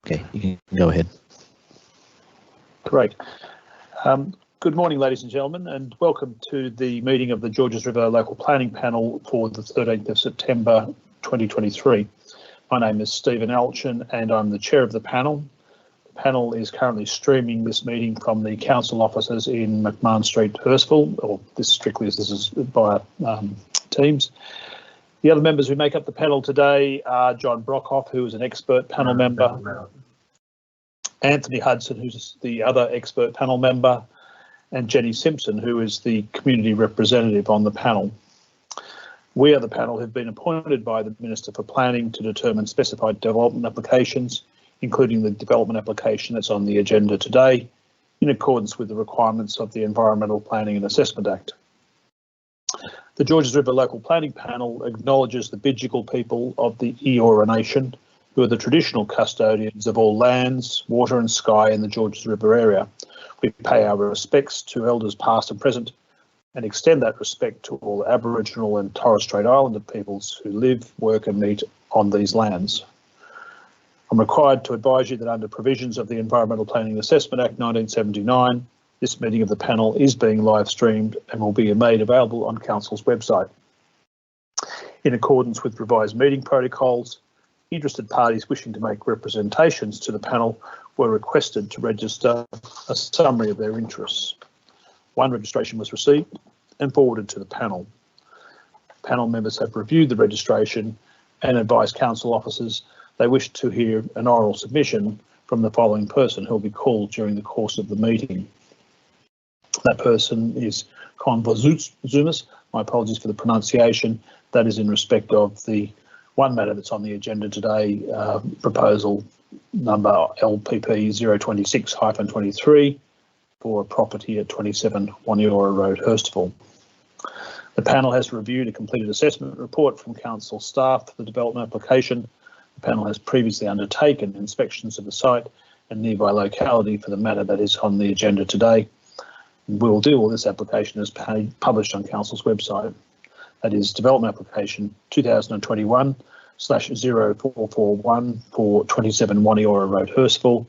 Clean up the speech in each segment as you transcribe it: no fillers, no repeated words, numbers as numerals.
Okay, you can go ahead. Great. Good morning, ladies and gentlemen, and welcome to the meeting of the Georges River Local Planning Panel for the 13th of September 2023. My name is Stephen Alchin and I'm the chair of the panel. The panel is currently streaming this meeting from the council offices in McMahon Street, Hurstville, or this is via Teams. The other members who make up the panel today are John Brockhoff, who is an expert panel member, Anthony Hudson, who's the other expert panel member, and Jenny Simpson, who is the community representative on the panel. We, the panel, have been appointed by the Minister for Planning to determine specified development applications, including the development application that's on the agenda today, in accordance with the requirements of the Environmental Planning and Assessment Act. The Georges River Local Planning Panel acknowledges the Bidjigal people of the Eora Nation, who are the traditional custodians of all lands, water and sky in the Georges River area. We pay our respects to elders past and present and extend that respect to all Aboriginal and Torres Strait Islander peoples who live, work and meet on these lands. I'm required to advise you that under provisions of the Environmental Planning and Assessment Act 1979, this meeting of the panel is being live streamed and will be made available on Council's website. In accordance with revised meeting protocols, interested parties wishing to make representations to the panel were requested to register a summary of their interests. One registration was received and forwarded to the panel. Panel members have reviewed the registration and advised council officers they wish to hear an oral submission from the following person who will be called during the course of the meeting. That person is Convozumis. My apologies for the pronunciation. That is in respect of the one matter that's on the agenda today, proposal number LPP 026-23 for a property at 27 Waniora Road, Hurstville. The panel has reviewed a completed assessment report from council staff for the development application. The panel has previously undertaken inspections of the site and nearby locality for the matter that is on the agenda today. We will deal with this application as published on council's website. That is development application 2021/0441 for 27 Waniora Road, Hurstville.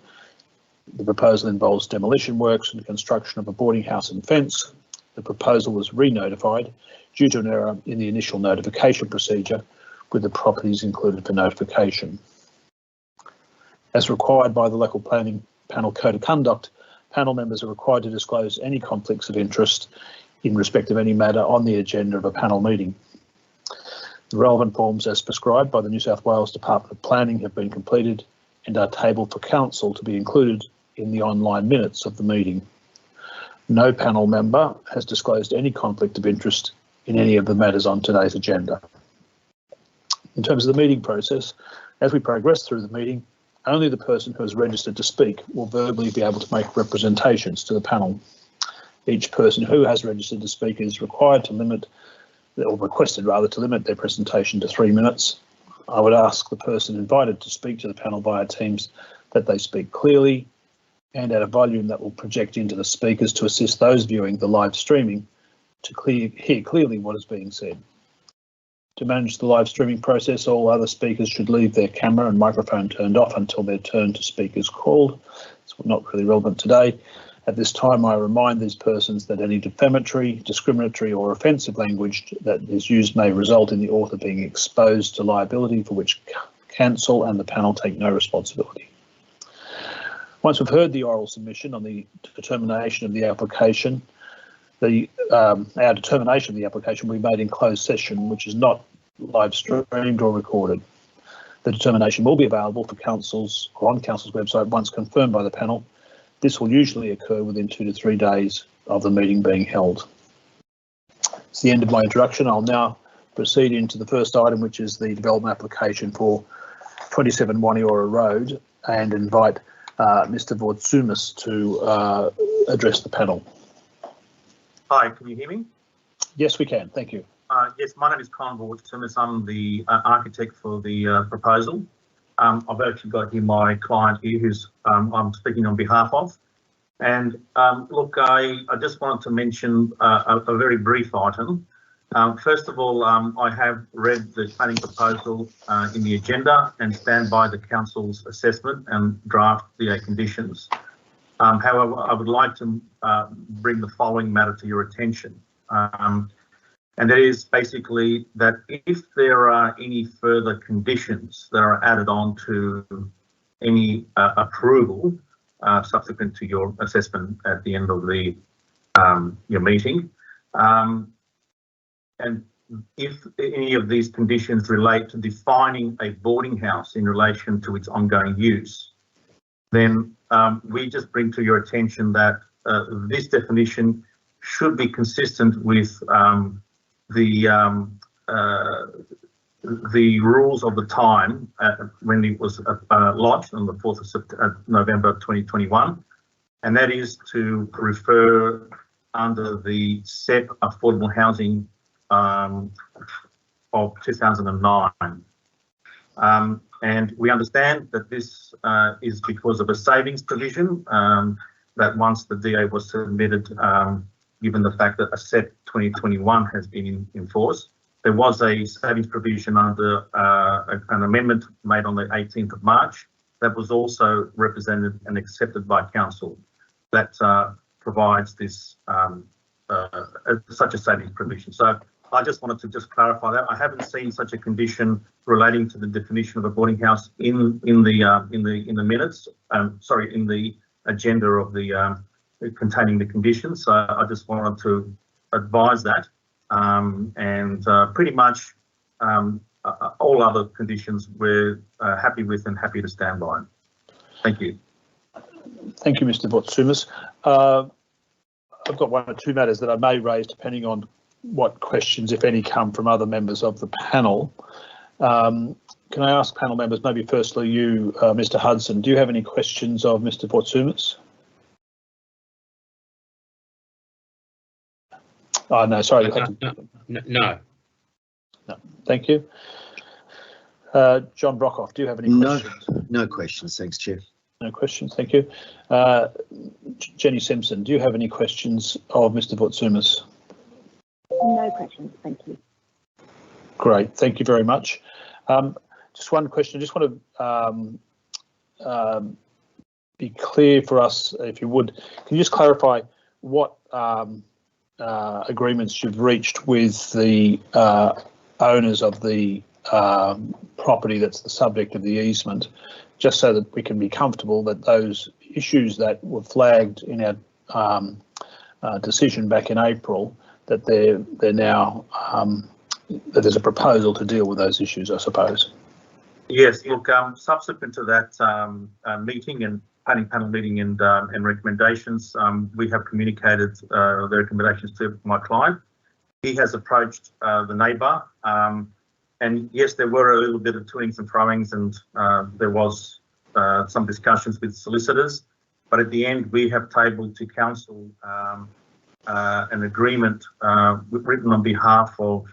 The proposal involves demolition works and construction of a boarding house and fence. The proposal was re-notified due to an error in the initial notification procedure, with the properties included for notification. As required by the Local Planning Panel Code of Conduct, panel members are required to disclose any conflicts of interest in respect of any matter on the agenda of a panel meeting. The relevant forms as prescribed by the New South Wales Department of Planning have been completed and are tabled for council to be included in the online minutes of the meeting. No panel member has disclosed any conflict of interest in any of the matters on today's agenda. In terms of the meeting process, as we progress through the meeting, only the person who has registered to speak will verbally be able to make representations to the panel. Each person who has registered to speak is required to limit, or requested rather, to limit their presentation to 3 minutes. I would ask the person invited to speak to the panel via Teams that they speak clearly and at a volume that will project into the speakers to assist those viewing the live streaming to hear clearly what is being said. To manage the live streaming process, all other speakers should leave their camera and microphone turned off until their turn to speak is called. It's not really relevant today. At this time, I remind these persons that any defamatory, discriminatory or offensive language that is used may result in the author being exposed to liability for which council and the panel take no responsibility. Once we've heard the oral submission on the determination of the application, our determination of the application will be made in closed session, which is not live streamed or recorded. The determination will be available for councils or on council's website once confirmed by the panel. This will usually occur within 2 to 3 days of the meeting being held. It's the end of my introduction. I'll now proceed into the first item, which is the development application for 27 Waniora Road, and invite Mr. Vortsumis to address the panel. Hi, can you hear me? Yes, we can. Thank you. Yes, my name is Con Vortsumis. I'm the architect for the proposal. I've actually got here my client here who's I'm speaking on behalf of. And look, I just wanted to mention a very brief item. First of all, I have read the planning proposal in the agenda and stand by the council's assessment and draft the conditions. However, I would like to bring the following matter to your attention. And that is basically that if there are any further conditions that are added on to any approval subsequent to your assessment at the end of the your meeting, and if any of these conditions relate to defining a boarding house in relation to its ongoing use, then we just bring to your attention that this definition should be consistent with the rules of the time when it was lodged on the 4th of November 2021, and that is to refer under the SEP Affordable Housing of 2009. And we understand that this is because of a savings provision that once the DA was submitted, given the fact that a SEP 2021 has been in force, there was a savings provision under an amendment made on the 18th of March that was also represented and accepted by council that provides this such a savings provision. So I just wanted to just clarify that. I haven't seen such a condition relating to the definition of a boarding house in the minutes. Sorry, in the agenda of the containing the conditions. So I just wanted to advise that, and pretty much all other conditions we're happy with and happy to stand by. Thank you. Thank you, Mr. Botsumis. I've got one or two matters that I may raise depending on what questions, if any, come from other members of the panel. Can I ask panel members, maybe firstly you, Mr. Hudson, do you have any questions of Mr. Botsumis? Oh, no, sorry. No. Thank you. John Brockhoff, do you have any questions? No questions, thanks, Chair. No questions, thank you. Jenny Simpson, do you have any questions of Mr. Botsumis? No questions, thank you. Great, thank you very much. Just one question, I just want to be clear for us, if you would. Can you just clarify what agreements you've reached with the owners of the property that's the subject of the easement, just so that we can be comfortable that those issues that were flagged in our decision back in April, that they're now that there's a proposal to deal with those issues, I suppose. Yes, look, subsequent to that meeting and planning panel meeting and recommendations, we have communicated the recommendations to my client. He has approached the neighbour, and yes, there were a little bit of toings and froings, and there was some discussions with solicitors, but at the end we have tabled to council an agreement written on behalf of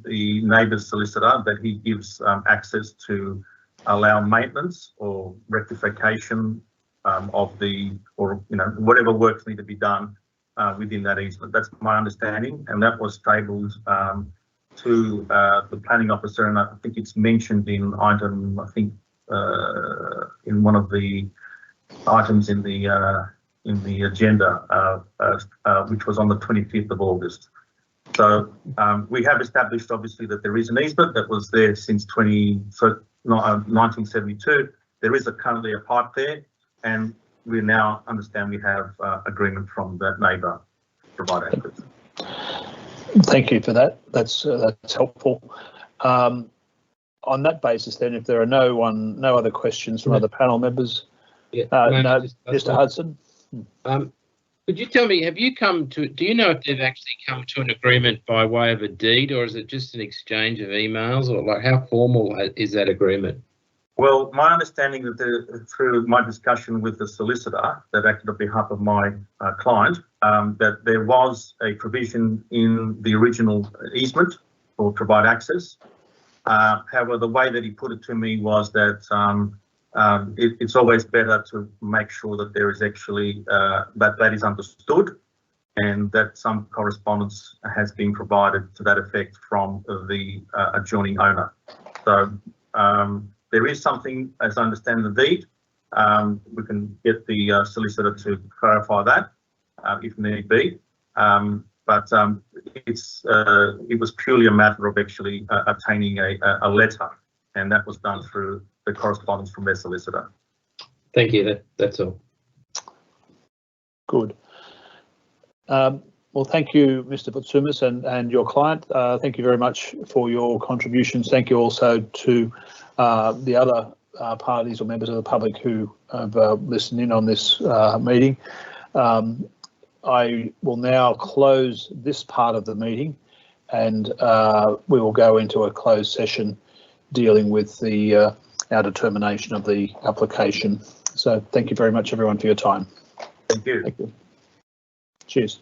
the neighbour's solicitor that he gives access to allow maintenance or rectification of the, or whatever works need to be done within that easement. That's my understanding, and that was tabled to the planning officer, and I think it's mentioned in item, I think in one of the items in the agenda, which was on the 25th of August. So we have established, obviously, that there is an easement that was there since 1972. There is currently a pipe there, and we now understand we have agreement from that neighbour to provide access. Thank you for that. That's helpful. On that basis, then, if there are no other questions from other panel members, no, Mr. Hudson. Could you tell me, have you come to, do you know if they've actually come to an agreement by way of a deed, or is it just an exchange of emails, or like how formal is that agreement? Well, my understanding that through my discussion with the solicitor that acted on behalf of my client, that there was a provision in the original easement for provide access. However, the way that he put it to me was that it's always better to make sure that there is actually that is understood, and that some correspondence has been provided to that effect from the adjoining owner. So there is something, as I understand the deed. We can get the solicitor to clarify that if need be. But it was purely a matter of actually obtaining a letter, and that was done through the correspondence from their solicitor. Thank you. That's all. Good. Well, thank you, Mr. Butsumis and your client. Thank you very much for your contributions. Thank you also to the other parties or members of the public who have listened in on this meeting. I will now close this part of the meeting, and we will go into a closed session dealing with our determination of the application. So thank you very much, everyone, for your time. Thank you. Thank you. Cheers.